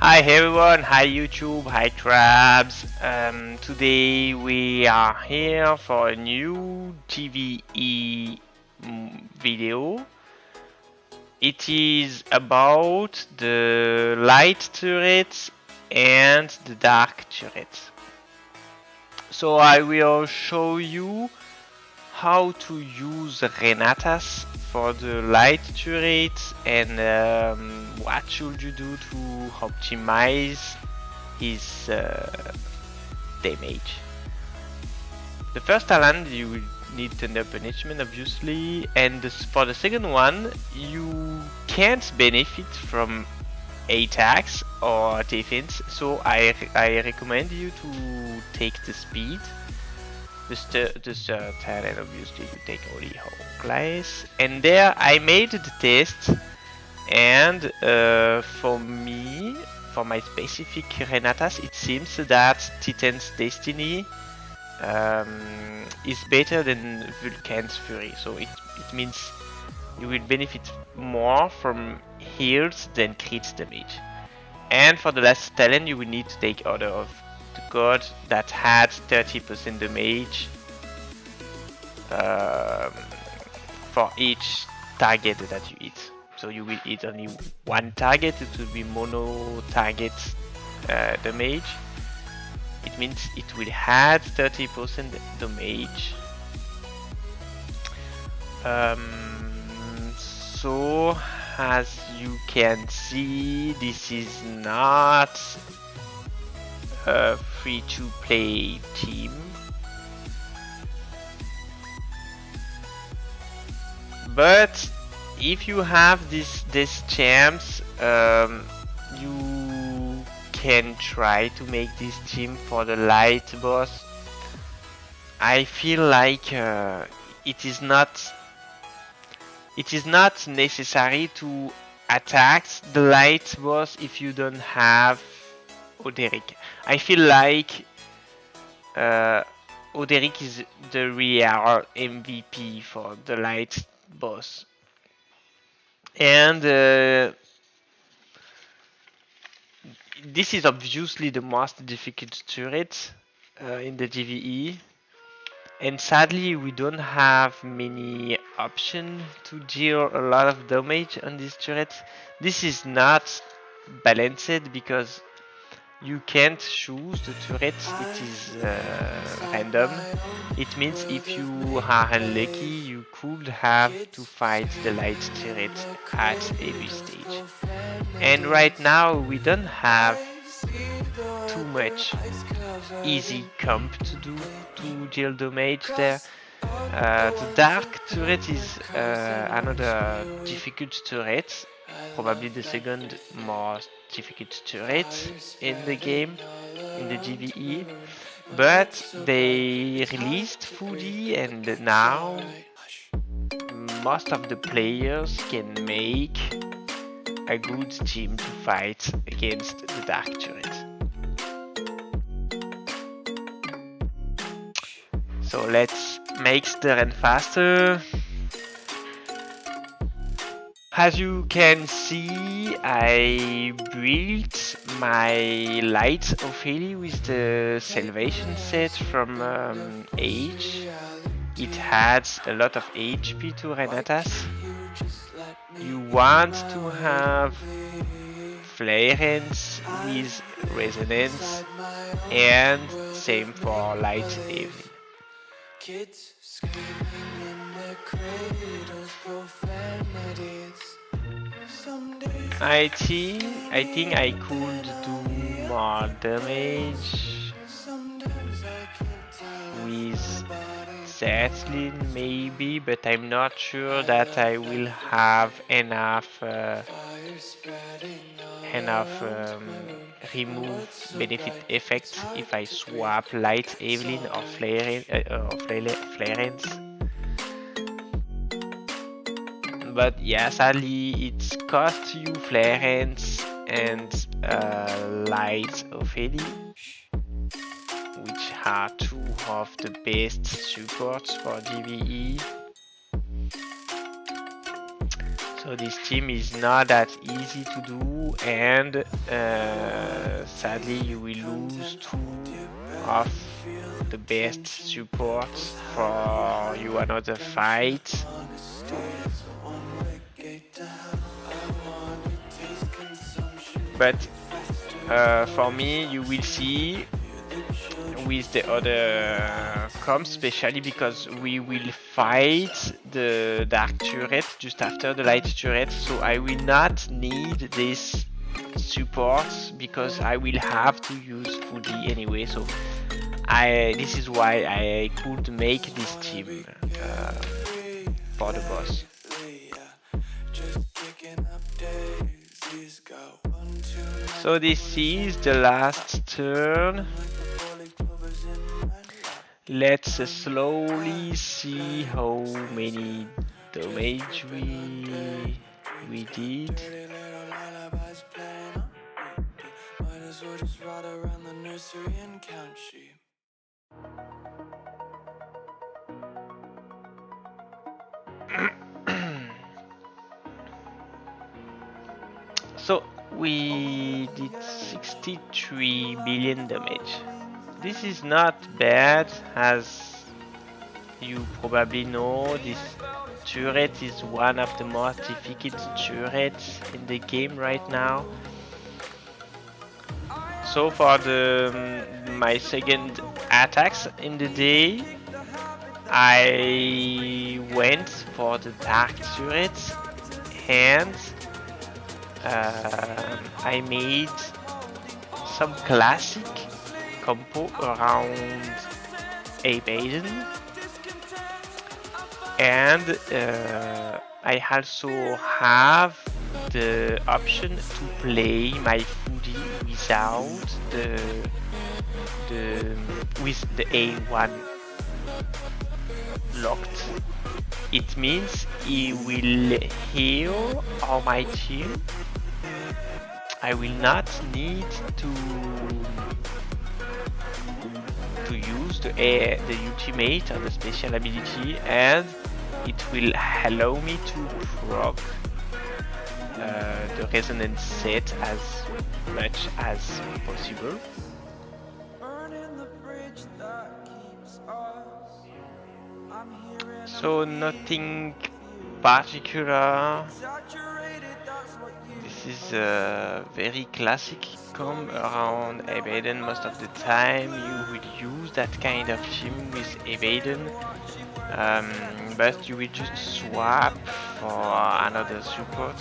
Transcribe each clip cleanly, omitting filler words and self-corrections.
Hi everyone, hi YouTube, hi Crabs. Today we are here for a new GVE video. It is about the light turret and the dark turret. So I will show you how to use Renatas for the light turret and what should you do to optimize his damage. The first talent you will need Thunder Punishment obviously, and for the second one you can't benefit from attacks or defense, so I recommend you to take the speed. The third talent obviously you take only whole class, and there I made the test, and for me, for my specific Renatas, it seems that Titan's Destiny is better than Vulcan's Fury, so it means you will benefit more from heals than crit damage. And for the last talent you will need to take Order of the God that had 30% damage for each target that you hit. So you will hit only one target, it will be mono target damage. It means it will add 30% damage. So as you can see, this is not a free-to-play team. But if you have this chance, you can try to make this team for the light boss. I feel like it is not necessary to attack the light boss if you don't have Oderic. I feel like Oderic is the real MVP for the light boss. And this is obviously the most difficult turret in the GVE. And sadly we don't have many options to deal a lot of damage on this turret. This is not balanced because you can't choose the turret, it is random. It means if you are unlucky you could have to fight the light turret at every stage. And right now we don't have too much easy comp to do to deal damage there. The dark turret is another difficult turret, probably the second most difficult turret in the game, in the GVE. But they released Foodie, and now most of the players can make a good team to fight against the dark turret. So let's make the run faster. As you can see, I built my light Ophelia with the salvation set from Age. It adds a lot of HP to Renatas. You want to have Florence with resonance, and same for light Evelyn. Kids screaming in their cradles, profanities. I think I could do more damage with Zetlin maybe, but I'm not sure that I will have enough remove benefit effect if I swap light Evelyn or Florence. But yeah, sadly it costs you Florence and light Ophelia, which are two of the best supports for GVE. So this team is not that easy to do, and sadly you will lose two of the best supports for you another fight. But for me, you will see with the other comps, especially because we will fight the dark turret just after the light turret, so I will not need this support because I will have to use fully anyway. So this is why I could make this team for the boss. So this is the last turn. Let's slowly see how many damage we did. So we did 63 billion damage. This is not bad, as you probably know. This turret is one of the most difficult turrets in the game right now. So for my second attacks in the day, I went for the dark turret, and I made some classic combo around Aiden, and I also have the option to play my foodie without with the A1 locked. It means he will heal all my team. I will not need to use the ultimate or the special ability, and it will allow me to proc the resonance set as much as possible. So nothing particular. This is a very classic comb around Awaken. Most of the time you will use that kind of team with Awaken, but you will just swap for another support.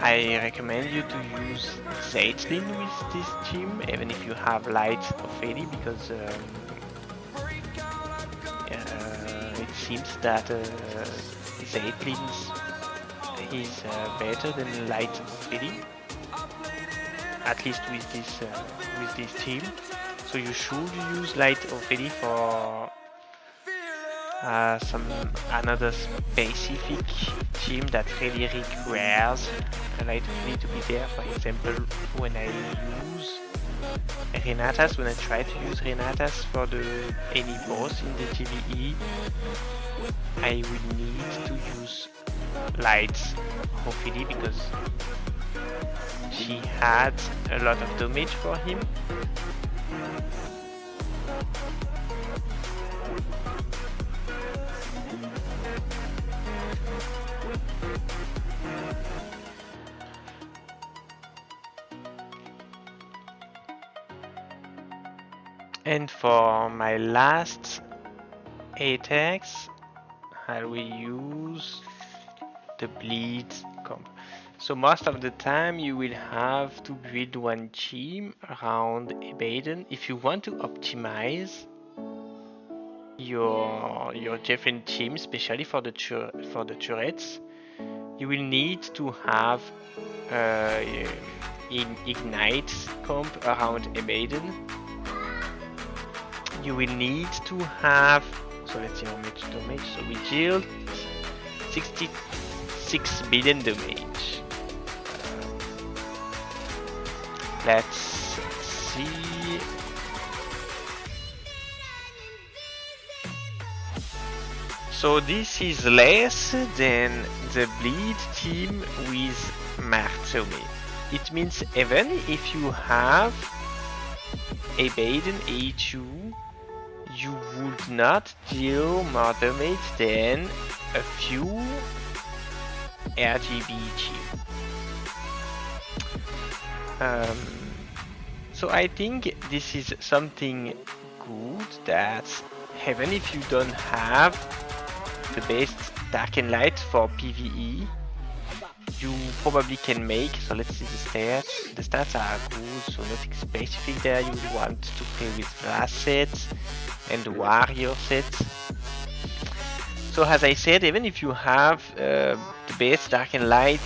I recommend you to use Zeitlin with this team, even if you have light or Feli, because it seems that Zeitlin is better than light or Feli, at least with this team. So you should use light or Feli for another specific team that really requires a light of to be there. For example, when I use Renatas, when I try to use Renatas for any boss in the TVE, I will need to use lights hopefully, because she had a lot of damage for him. And for my last attacks, I will use the bleed comp. So most of the time you will have to build one team around Awaken. If you want to optimize your different teams, especially for the turrets, you will need to have in Ignite comp around Awaken. You will need to have, so let's see how much damage. So we deal 66 billion damage. Let's see. So this is less than the bleed team with Martome. It means even if you have a Aiden A2, you would not deal more damage than a few RGB team. So I think this is something good that even if you don't have the best dark and light for PvE, you probably can make. So let's see the stats. The stats are good, so nothing specific there. You want to play with glass sets and warrior sets. So as I said, even if you have the best dark and light,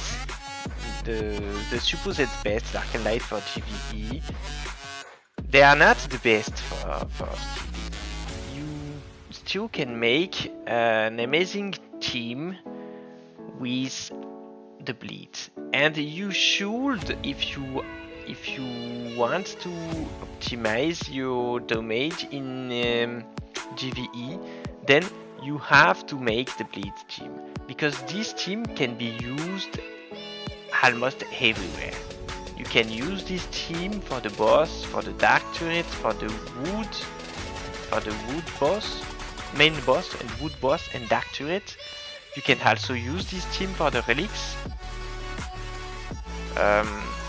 the supposed best dark and light for GVE, they are not the best for GVE. You still can make an amazing team with the bleed, and you should, if you want to optimize your damage in GVE, then you have to make the bleed team, because this team can be used almost everywhere. You can use this team for the boss, for the dark turret, for the wood boss, main boss and wood boss and dark turret. You can also use this team for the relics.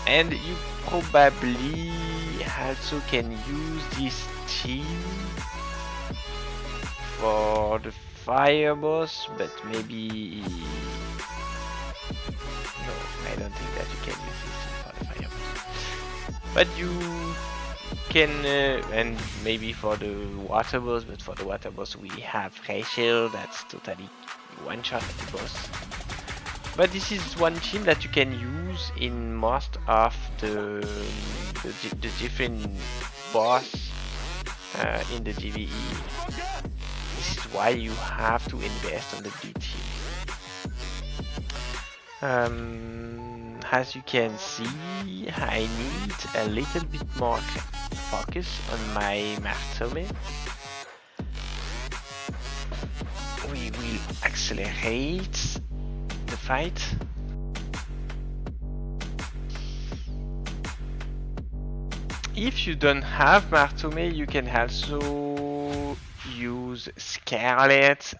And you probably also can use this team for the fire boss, but maybe no, I don't think that you can use this for the fire boss. But you can, and maybe for the water boss, but for the water boss we have Rachel, that's totally one shot at the boss. But this is one team that you can use in most of the different boss in the GVE. This is why you have to invest on the B team. As you can see, I need a little bit more focus on my Martome. We will accelerate the fight. If you don't have Martome, you can also use Scarlet.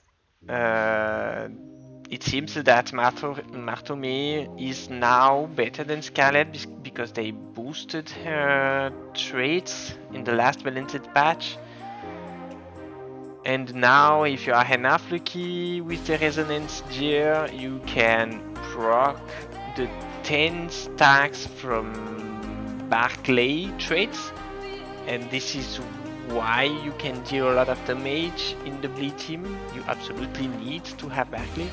It seems that Martome is now better than Scarlet because they boosted her traits in the last balanced patch. And now, if you are enough lucky with the Resonance Gear, you can proc the 10 stacks from Barclay traits. And this is why you can deal a lot of damage in the bleed team. You absolutely need to have Barclay.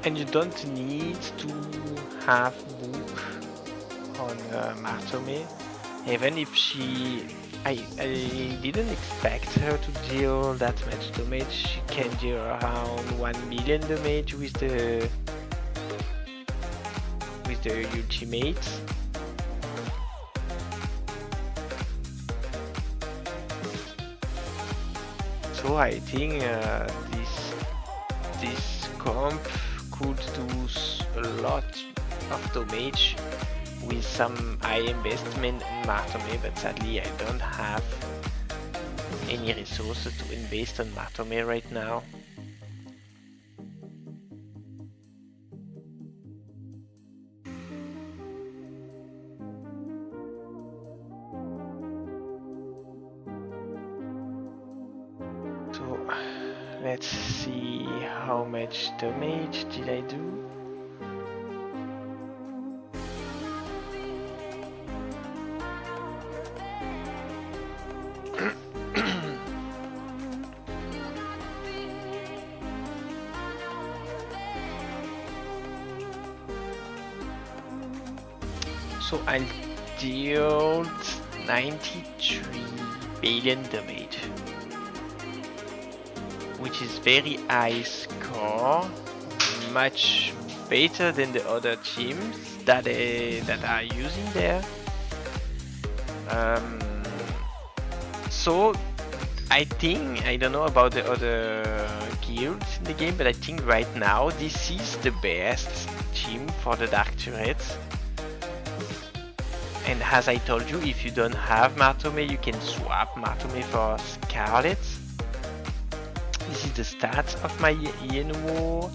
And you don't need to have book on Martome, even if I didn't expect her to deal that much damage. She can deal around 1 million damage with the ultimate. So I think this comp could do a lot of damage with some Aiden-based main and Martome, but sadly I don't have any resources to invest on Martome right now. So let's see how much damage did I do. So I dealt 93 billion damage, which is very high score, much better than the other teams that are using there. So I think, I don't know about the other guilds in the game, but I think right now this is the best team for the Dark Turrets. And as I told you, if you don't have Martome, you can swap Martome for Scarlet. This is the stats of my Yenwo.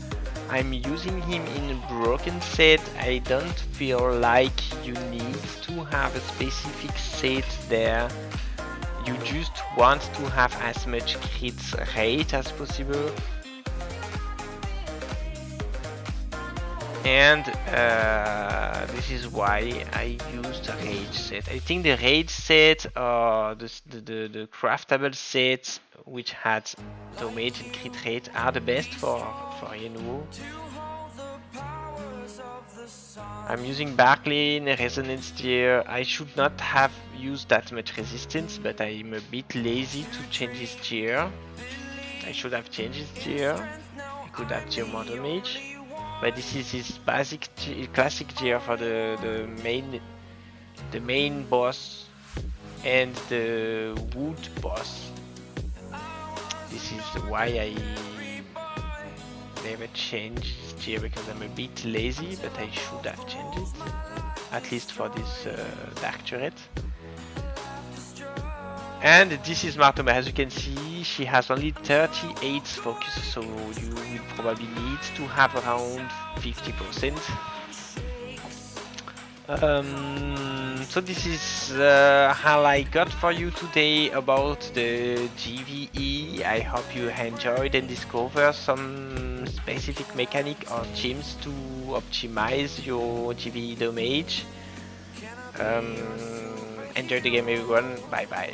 I'm using him in a broken set. I don't feel like you need to have a specific set there. You just want to have as much crit rate as possible. And this is why I used a rage set. I think the rage set or the craftable sets which had damage and crit rate are the best for Yenwu. I'm using Barkley in Resonance tier. I should not have used that much resistance, but I'm a bit lazy to change his tier. I should have changed his tier. I could have tier more damage. But this is his basic classic tier for the main boss and the wood boss. This is why I never changed his tier, because I'm a bit lazy, but I should have changed it, at least for this Dark Turret. And this is Martome. As you can see, she has only 38 focus, so you will probably need to have around 50%. So this is all I got for you today about the GVE. I hope you enjoyed and discovered some specific mechanic or gems to optimize your GVE damage. Enjoy the game, everyone. Bye bye.